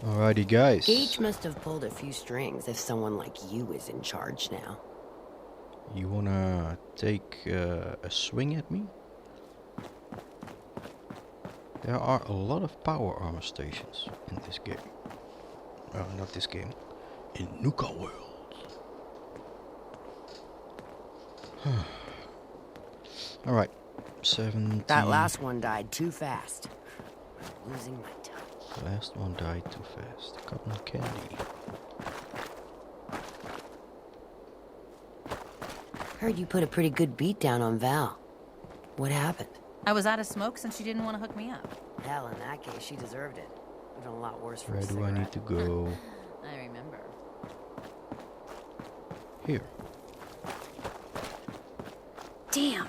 Alrighty, guys. Gage must have pulled a few strings if someone like you is in charge now. You wanna take a swing at me? There are a lot of power armor stations in this game. Not this game. In Nuka World. Alright. 70. That last one died too fast. I'm losing my touch. Last one died too fast. Cotton candy. Heard you put a pretty good beat down on Val. What happened? I was out of smoke since she didn't want to hook me up. Hell, in that case, she deserved it. Would've done a lot worse for Where a do I cigarette. need to go? I remember. Here. Damn,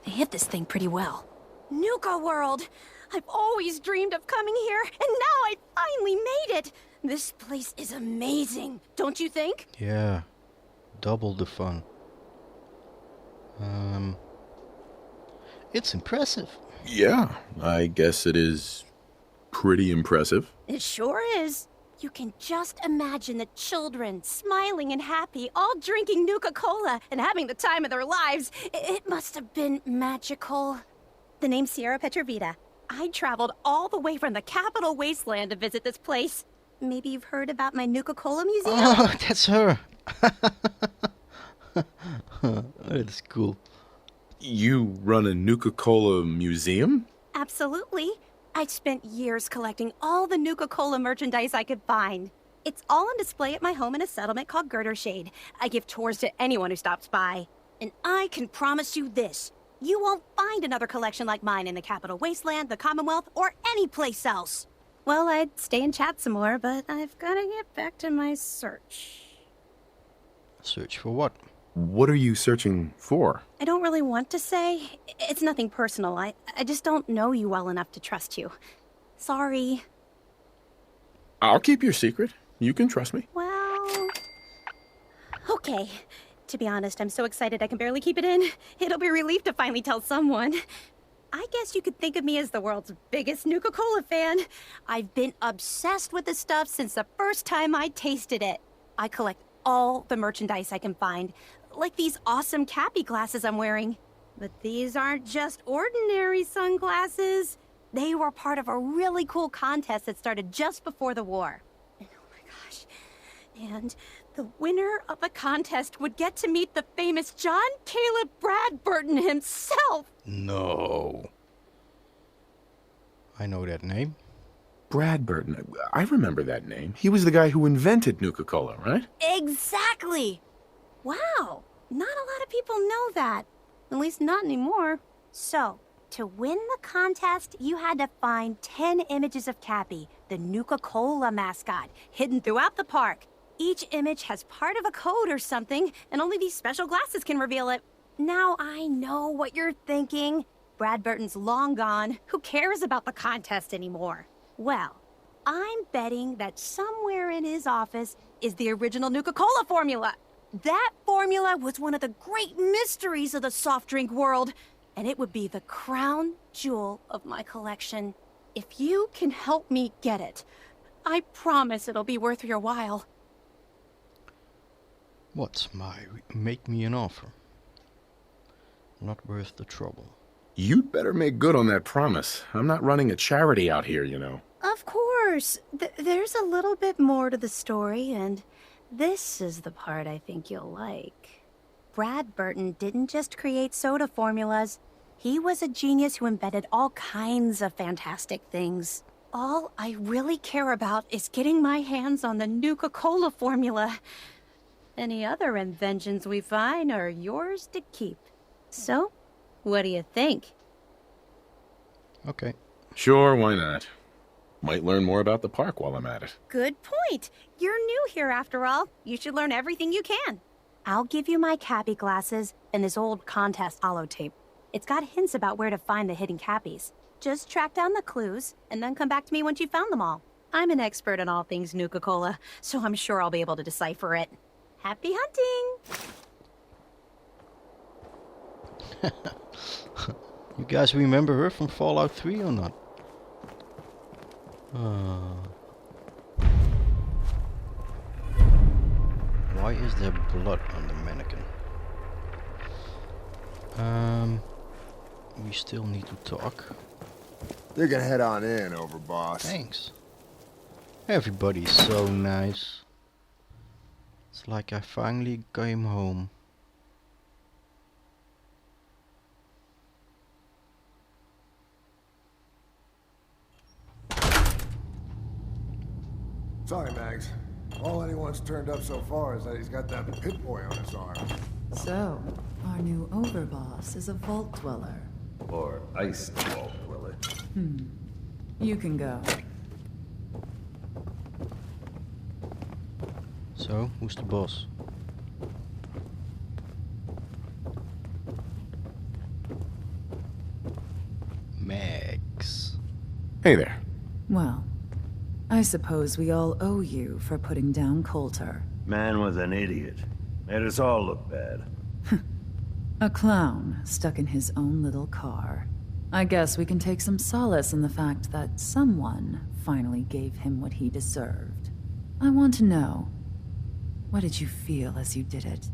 they hit this thing pretty well. Nuka World! I've always dreamed of coming here, and now I finally made it! This place is amazing, don't you think? Yeah. Double the fun. It's impressive. Yeah, I guess it is pretty impressive. It sure is. You can just imagine the children, smiling and happy, all drinking Nuka-Cola and having the time of their lives. It must have been magical. The name's Sierra Petrovita. I traveled all the way from the capital wasteland to visit this place. Maybe you've heard about my Nuka-Cola museum? Oh, that's her. That's cool. You run a Nuka-Cola museum? Absolutely. I spent years collecting all the Nuka-Cola merchandise I could find. It's all on display at my home in a settlement called Girdershade. I give tours to anyone who stops by. And I can promise you this. You won't find another collection like mine in the Capital Wasteland, the Commonwealth, or any place else. Well, I'd stay and chat some more, but I've gotta get back to my search. Search for what? What are you searching for? I don't really want to say. It's nothing personal. I just don't know you well enough to trust you. Sorry. I'll keep your secret. You can trust me. Well... Okay. To be honest, I'm so excited I can barely keep it in. It'll be a relief to finally tell someone. I guess you could think of me as the world's biggest Nuka-Cola fan. I've been obsessed with this stuff since the first time I tasted it. I collect all the merchandise I can find, like these awesome Cappy glasses I'm wearing. But these aren't just ordinary sunglasses. They were part of a really cool contest that started just before the war. And oh my gosh. And the winner of the contest would get to meet the famous John Caleb Bradburton himself. No. I know that name. Bradburton. I remember that name. He was the guy who invented Nuka-Cola, right? Exactly. Wow. Not a lot of people know that. At least not anymore. So, to win the contest, you had to find 10 images of Cappy, the Nuka-Cola mascot, hidden throughout the park. Each image has part of a code or something, and only these special glasses can reveal it. Now I know what you're thinking. Bradburton's long gone. Who cares about the contest anymore? Well, I'm betting that somewhere in his office is the original Nuka-Cola formula. That formula was one of the great mysteries of the soft drink world, and it would be the crown jewel of my collection. If you can help me get it, I promise it'll be worth your while. Make me an offer. Not worth the trouble. You'd better make good on that promise. I'm not running a charity out here, you know. Of course. There's a little bit more to the story, and this is the part I think you'll like. Bradburton didn't just create soda formulas. He was a genius who invented all kinds of fantastic things. All I really care about is getting my hands on the Nuka-Cola formula. Any other inventions we find are yours to keep. So, what do you think? Okay. Sure, why not? Might learn more about the park while I'm at it. Good point. You're new here after all. You should learn everything you can. I'll give you my Cappy glasses and this old contest holotape. It's got hints about where to find the hidden Cappies. Just track down the clues and then come back to me once you've found them all. I'm an expert in all things Nuka-Cola, so I'm sure I'll be able to decipher it. Happy hunting! You guys remember her from Fallout 3 or not? Why is there blood on the mannequin? We still need to talk. You can head on in, Overboss. Thanks. Everybody's so nice. It's like I finally came home. Sorry, Mags. All anyone's turned up so far is that he's got that pit boy on his arm. So, our new overboss is a vault dweller. Or ice vault dweller. You can go. So, who's the boss? Max. Hey there. Well, I suppose we all owe you for putting down Coulter. Man was an idiot. Made us all look bad. A clown stuck in his own little car. I guess we can take some solace in the fact that someone finally gave him what he deserved. I want to know, what did you feel as you did it?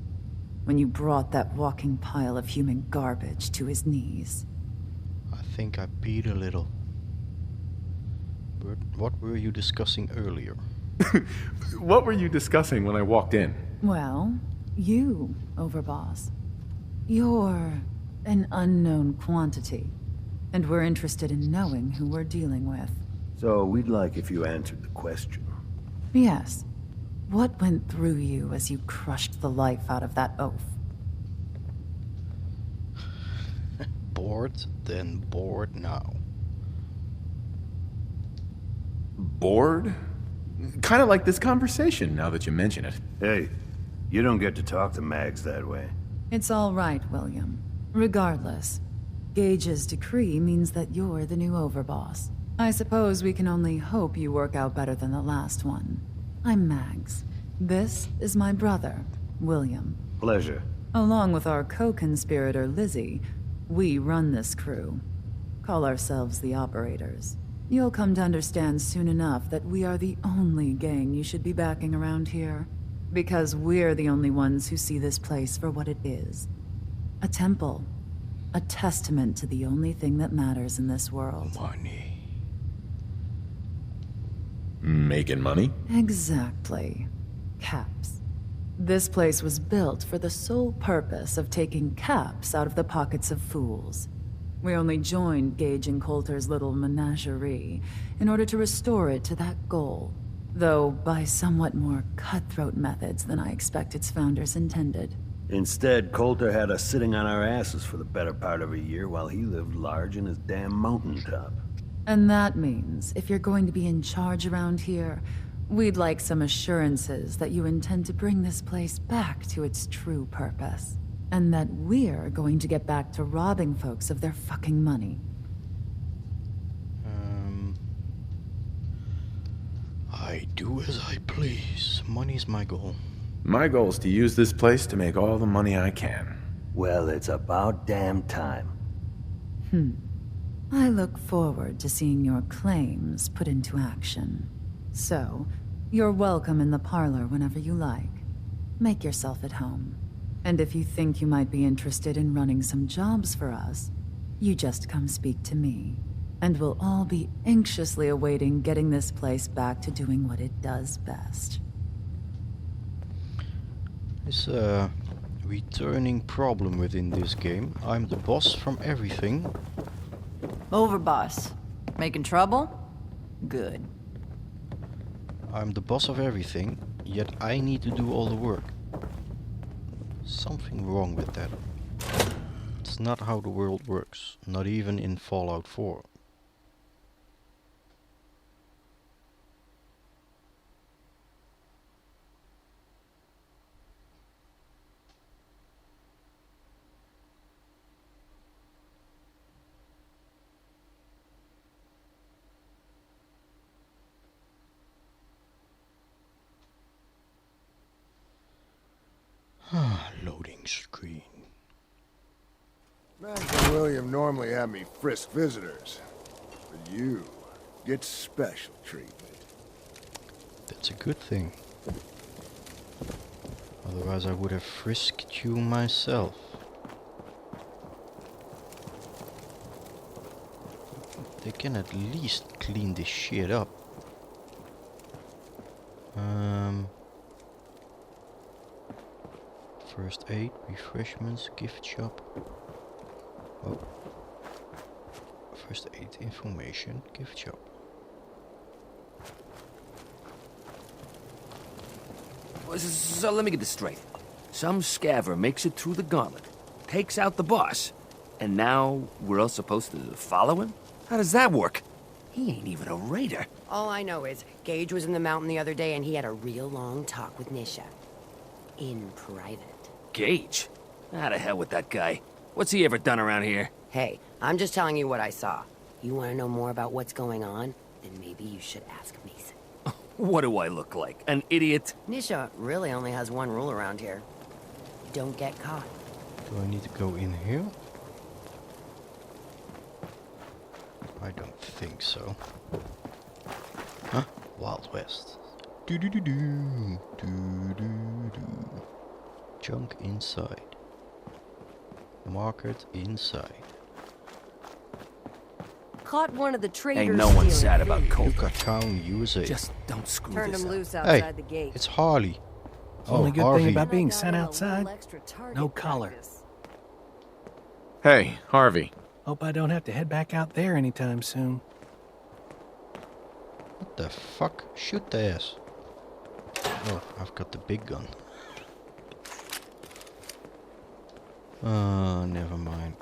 When you brought that walking pile of human garbage to his knees? I think I peed a little. But what were you discussing earlier? What were you discussing when I walked in? Well, you, Overboss. You're an unknown quantity, and we're interested in knowing who we're dealing with. So we'd like if you answered the question. Yes. What went through you as you crushed the life out of that oaf? Bored, then bored now. Bored? Kind of like this conversation, now that you mention it. Hey, you don't get to talk to Mags that way. It's all right, William. Regardless, Gage's decree means that you're the new overboss. I suppose we can only hope you work out better than the last one. I'm Mags. This is my brother, William. Pleasure. Along with our co-conspirator, Lizzie, we run this crew. Call ourselves the Operators. You'll come to understand soon enough that we are the only gang you should be backing around here. Because we're the only ones who see this place for what it is. A temple. A testament to the only thing that matters in this world. Money. Making money? Exactly. Caps. This place was built for the sole purpose of taking caps out of the pockets of fools. We only joined Gage and Coulter's little menagerie in order to restore it to that goal. Though by somewhat more cutthroat methods than I expect its founders intended. Instead, Coulter had us sitting on our asses for the better part of a year while he lived large in his damn mountaintop. And that means, if you're going to be in charge around here, we'd like some assurances that you intend to bring this place back to its true purpose. And that we're going to get back to robbing folks of their fucking money. I do as I please. Money's my goal. My goal is to use this place to make all the money I can. Well, it's about damn time. I look forward to seeing your claims put into action. So, you're welcome in the parlor whenever you like. Make yourself at home. And if you think you might be interested in running some jobs for us, you just come speak to me. And we'll all be anxiously awaiting getting this place back to doing what it does best. It's a returning problem within this game. I'm the boss from everything. Overboss. Making trouble? Good. I'm the boss of everything, yet I need to do all the work. Something wrong with that. It's not how the world works, not even in Fallout 4. Loading screen. Max and William normally have me frisk visitors. But you get special treatment. That's a good thing. Otherwise I would have frisked you myself. They can at least clean this shit up. First aid, refreshments, gift shop. Oh. First aid information, gift shop. So let me get this straight. Some scaver makes it through the gauntlet, takes out the boss, and now we're all supposed to follow him? How does that work? He ain't even a raider. All I know is Gage was in the mountain the other day and he had a real long talk with Nisha. In private. Gage? How the hell with that guy? What's he ever done around here? Hey, I'm just telling you what I saw. You want to know more about what's going on? Then maybe you should ask Mason. What do I look like? An idiot? Nisha really only has one rule around here. Don't get caught. Do I need to go in here? I don't think so. Huh? Wild West. Do do do do do do do. Junk inside. Market inside. Caught one of the traders. Ain't no one stealing sad about food. Coulter. Nuka Town, USA. Just don't screw Turned this him up. loose Hey, outside the gate. it's Harley. Only good Harvey. thing about being Got sent in a outside, little extra target no collar. practice. Hey, Harvey. Hope I don't have to head back out there anytime soon. What the fuck? Shoot the ass. Oh, I've got the big gun. Never mind.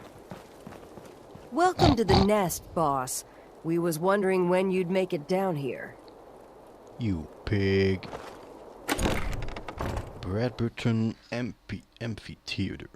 Welcome to the nest, boss. We was wondering when you'd make it down here. You pig. Bradburton Amphitheater.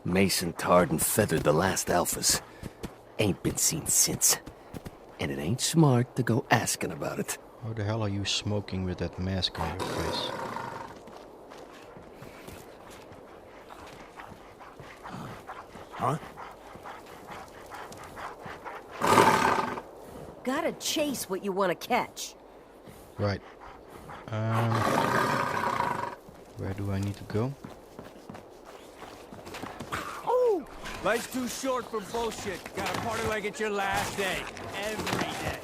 Mason tarred and feathered the last alphas. Ain't been seen since. And it ain't smart to go asking about it. How the hell are you smoking with that mask on your face? Huh? Gotta chase what you want to catch. Right. Where do I need to go? Life's too short for bullshit. Gotta party like it's your last day. Every day.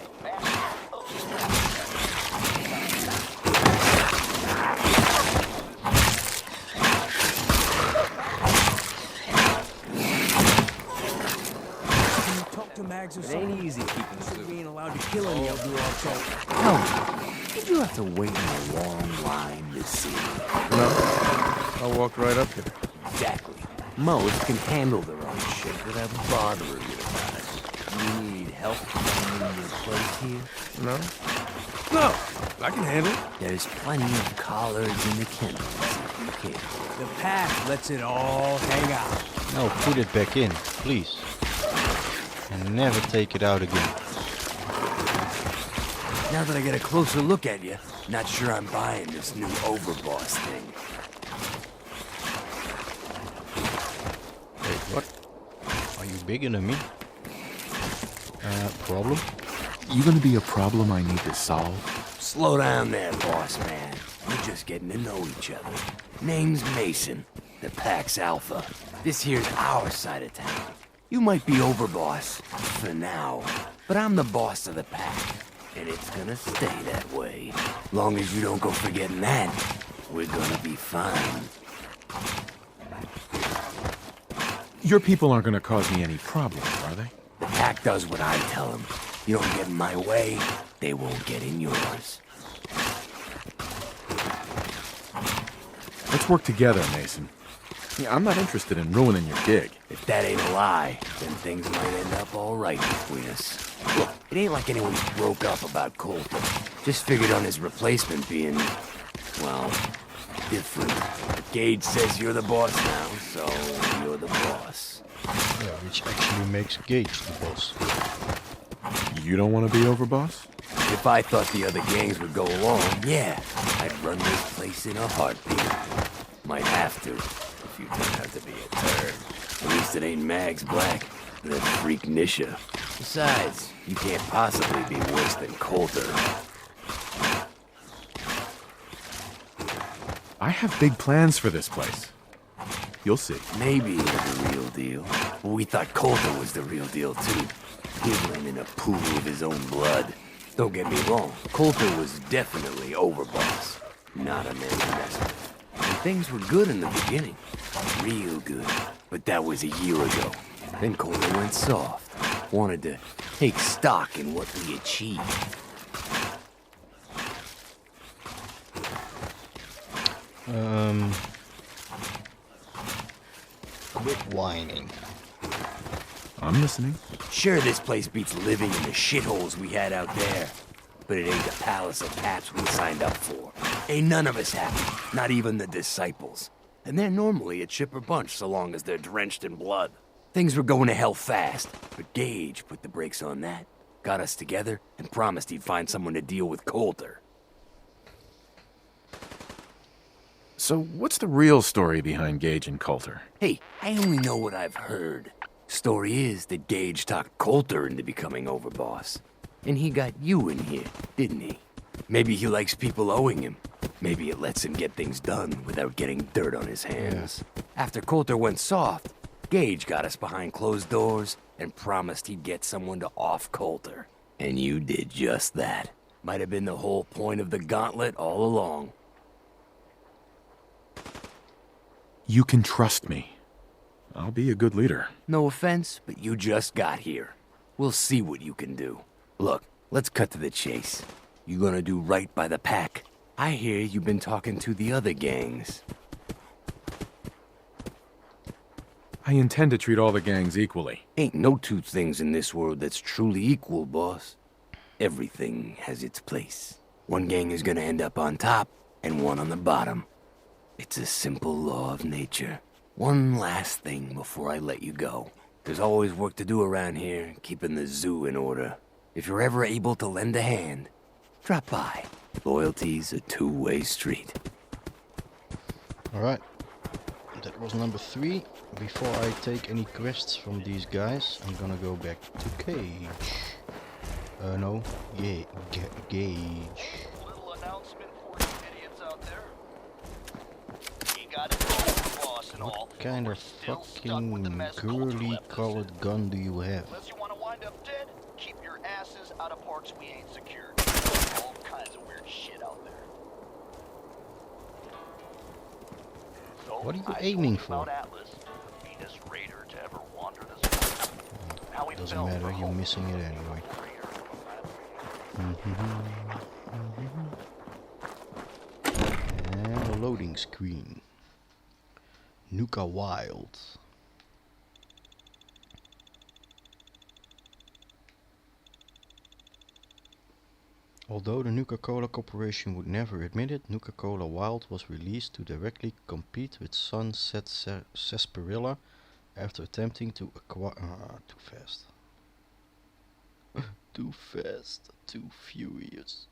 Talk to Mags or something. It ain't easy keeping We ain't allowed to kill any of you also. No. Did you have to wait in a long line to see me? No, I walked right up here. Exactly. Most can handle their own shit without bothering you about it. You need help finding your place here? No? No, I can handle it. There's plenty of collars in the kennels if you care. The past lets it all hang out. No, put it back in, please. And never take it out again. Now that I get a closer look at you, not sure I'm buying this new overboss thing. Wait, what? Are you bigger than me? Problem? You gonna be a problem I need to solve? Slow down there, boss man. We're just getting to know each other. Name's Mason, the Pax Alpha. This here's our side of town. You might be overboss, for now, but I'm the boss of the pack, and it's gonna stay that way. Long as you don't go forgetting that, we're gonna be fine. Your people aren't gonna cause me any problems, are they? The pack does what I tell them. You don't get in my way, they won't get in yours. Let's work together, Mason. Yeah, I'm not interested in ruining your gig. If that ain't a lie, then things might end up all right between us. Look, it ain't like anyone broke up about Coulter. Just figured on his replacement being, well, different. But Gage says you're the boss now, so you're the boss. Yeah, which actually makes Gage the boss. You don't want to be overboss? If I thought the other gangs would go along, yeah, I'd run this place in a heartbeat. Might have to, if you turn out to be a turd. At least it ain't Mags Black, or that freak Nisha. Besides, you can't possibly be worse than Coulter. I have big plans for this place. You'll see. Maybe you're the real deal. But we thought Coulter was the real deal, too. Giggling in a pool of his own blood. Don't get me wrong, Coulter was definitely overboss. Not a man to mess with. And things were good in the beginning. Real good. But that was a year ago. Then Coulter went soft. Wanted to take stock in what we achieved. Quit whining. I'm listening. Sure, this place beats living in the shitholes we had out there. But it ain't the palace of caps we signed up for. Ain't none of us happy, not even the disciples. And they're normally a chipper bunch so long as they're drenched in blood. Things were going to hell fast, but Gage put the brakes on that, got us together, and promised he'd find someone to deal with Coulter. So what's the real story behind Gage and Coulter? Hey, I only know what I've heard. Story is that Gage talked Coulter into becoming overboss. And he got you in here, didn't he? Maybe he likes people owing him. Maybe it lets him get things done without getting dirt on his hands. Yeah. After Coulter went soft, Gage got us behind closed doors and promised he'd get someone to off Coulter. And you did just that. Might have been the whole point of the gauntlet all along. You can trust me. I'll be a good leader. No offense, but you just got here. We'll see what you can do. Look, let's cut to the chase. You gonna do right by the pack? I hear you've been talking to the other gangs. I intend to treat all the gangs equally. Ain't no two things in this world that's truly equal, boss. Everything has its place. One gang is gonna end up on top, and one on the bottom. It's a simple law of nature. One last thing before I let you go. There's always work to do around here, keeping the zoo in order. If you're ever able to lend a hand, drop by. Loyalty's a two-way street. Alright, that was number 3. Before I take any quests from these guys, I'm gonna go back to Cage. No, Gage. Little announcement for you idiots out there. We got it all, boss and all. What kind of fucking girly colored gun do you have? Unless you want to wind up dead, keep your asses out of parts we ain't secured. All kinds of weird shit out there. So, what are you aiming for? Atlas, the meanest raider to ever wander this world. Doesn't matter, you're missing it anyway. And a loading screen. Nuka Wild. Although the Nuka-Cola Corporation would never admit it, Nuka-Cola Wild was released to directly compete with Sunset Sarsaparilla after attempting to acquire... too fast. Too fast, too furious.